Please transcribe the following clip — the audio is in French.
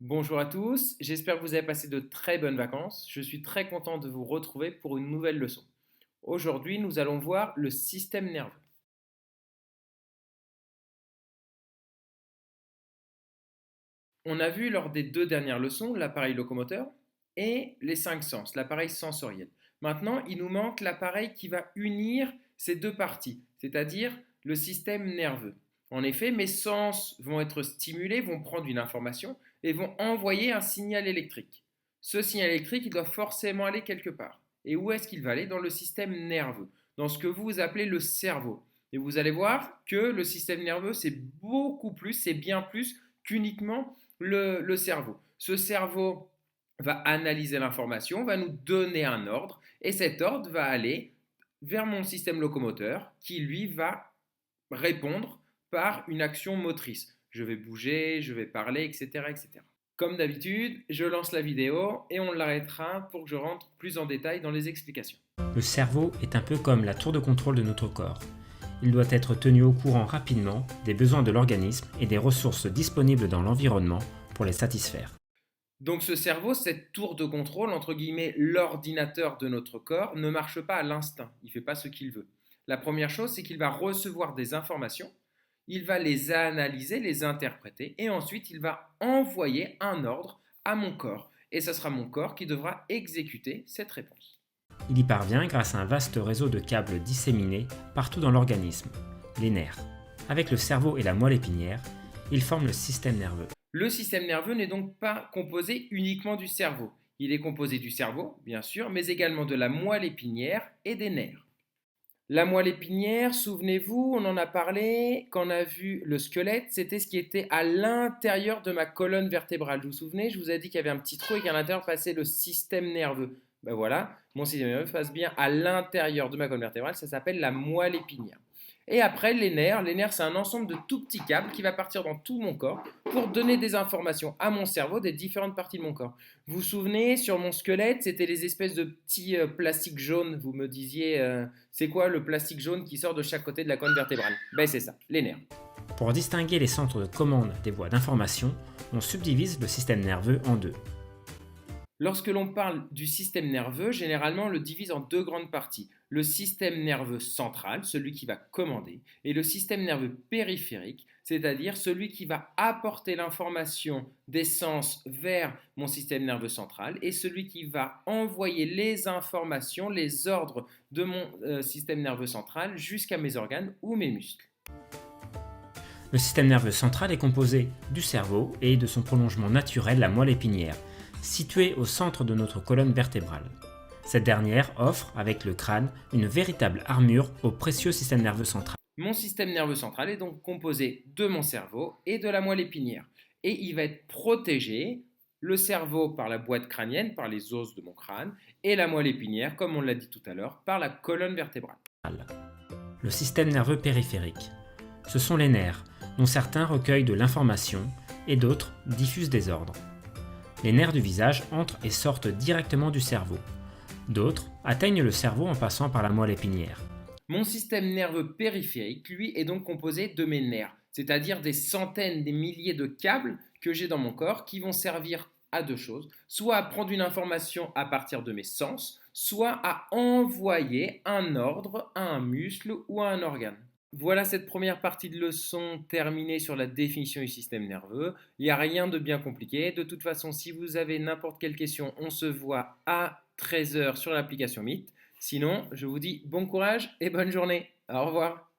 Bonjour à tous, j'espère que vous avez passé de très bonnes vacances. Je suis très content de vous retrouver pour une nouvelle leçon. Aujourd'hui, nous allons voir le système nerveux. On a vu lors des deux dernières leçons l'appareil locomoteur et les cinq sens, l'appareil sensoriel. Maintenant, il nous manque l'appareil qui va unir ces deux parties, c'est-à-dire le système nerveux. En effet, mes sens vont être stimulés, vont prendre une information et vont envoyer un signal électrique. Ce signal électrique, il doit forcément aller quelque part. Et où est-ce qu'il va aller? Dans le système nerveux, dans ce que vous appelez le cerveau. Et vous allez voir que le système nerveux, c'est beaucoup plus, c'est bien plus qu'uniquement le cerveau. Ce cerveau va analyser l'information, va nous donner un ordre, et cet ordre va aller vers mon système locomoteur qui, lui, va répondre par une action motrice. Je vais bouger, je vais parler, etc. etc. Comme d'habitude, je lance la vidéo et on l'arrêtera pour que je rentre plus en détail dans les explications. Le cerveau est un peu comme la tour de contrôle de notre corps. Il doit être tenu au courant rapidement des besoins de l'organisme et des ressources disponibles dans l'environnement pour les satisfaire. Donc ce cerveau, cette tour de contrôle, entre guillemets l'ordinateur de notre corps, ne marche pas à l'instinct, il ne fait pas ce qu'il veut. La première chose, c'est qu'il va recevoir des informations, il va les analyser, les interpréter, et ensuite il va envoyer un ordre à mon corps. Et ce sera mon corps qui devra exécuter cette réponse. Il y parvient grâce à un vaste réseau de câbles disséminés partout dans l'organisme, les nerfs. Avec le cerveau et la moelle épinière, ils forment le système nerveux. Le système nerveux n'est donc pas composé uniquement du cerveau. Il est composé du cerveau, bien sûr, mais également de la moelle épinière et des nerfs. La moelle épinière, souvenez-vous, on en a parlé quand on a vu le squelette, c'était ce qui était à l'intérieur de ma colonne vertébrale. Vous vous souvenez, je vous ai dit qu'il y avait un petit trou et qu'à l'intérieur passait le système nerveux. Ben voilà, mon système nerveux passe bien à l'intérieur de ma colonne vertébrale, ça s'appelle la moelle épinière. Et après, les nerfs, c'est un ensemble de tout petits câbles qui va partir dans tout mon corps pour donner des informations à mon cerveau des différentes parties de mon corps. Vous vous souvenez, sur mon squelette, c'était les espèces de petits plastiques jaunes. Vous me disiez, c'est quoi le plastique jaune qui sort de chaque côté de la colonne vertébrale? Ben c'est ça, les nerfs. Pour distinguer les centres de commande des voies d'information, on subdivise le système nerveux en deux. Lorsque l'on parle du système nerveux, généralement on le divise en deux grandes parties. Le système nerveux central, celui qui va commander, et le système nerveux périphérique, c'est-à-dire celui qui va apporter l'information des sens vers mon système nerveux central, et celui qui va envoyer les informations, les ordres de mon système nerveux central jusqu'à mes organes ou mes muscles. Le système nerveux central est composé du cerveau et de son prolongement naturel, la moelle épinière, située au centre de notre colonne vertébrale. Cette dernière offre, avec le crâne, une véritable armure au précieux système nerveux central. Mon système nerveux central est donc composé de mon cerveau et de la moelle épinière. Et il va être protégé, le cerveau par la boîte crânienne, par les os de mon crâne, et la moelle épinière, comme on l'a dit tout à l'heure, par la colonne vertébrale. Le système nerveux périphérique. Ce sont les nerfs, dont certains recueillent de l'information et d'autres diffusent des ordres. Les nerfs du visage entrent et sortent directement du cerveau. D'autres atteignent le cerveau en passant par la moelle épinière. Mon système nerveux périphérique, lui, est donc composé de mes nerfs, c'est-à-dire des centaines, des milliers de câbles que j'ai dans mon corps qui vont servir à deux choses, soit à prendre une information à partir de mes sens, soit à envoyer un ordre à un muscle ou à un organe. Voilà cette première partie de leçon terminée sur la définition du système nerveux. Il n'y a rien de bien compliqué. De toute façon, si vous avez n'importe quelle question, on se voit à 13 heures sur l'application Meet. Sinon, je vous dis bon courage et bonne journée. Au revoir.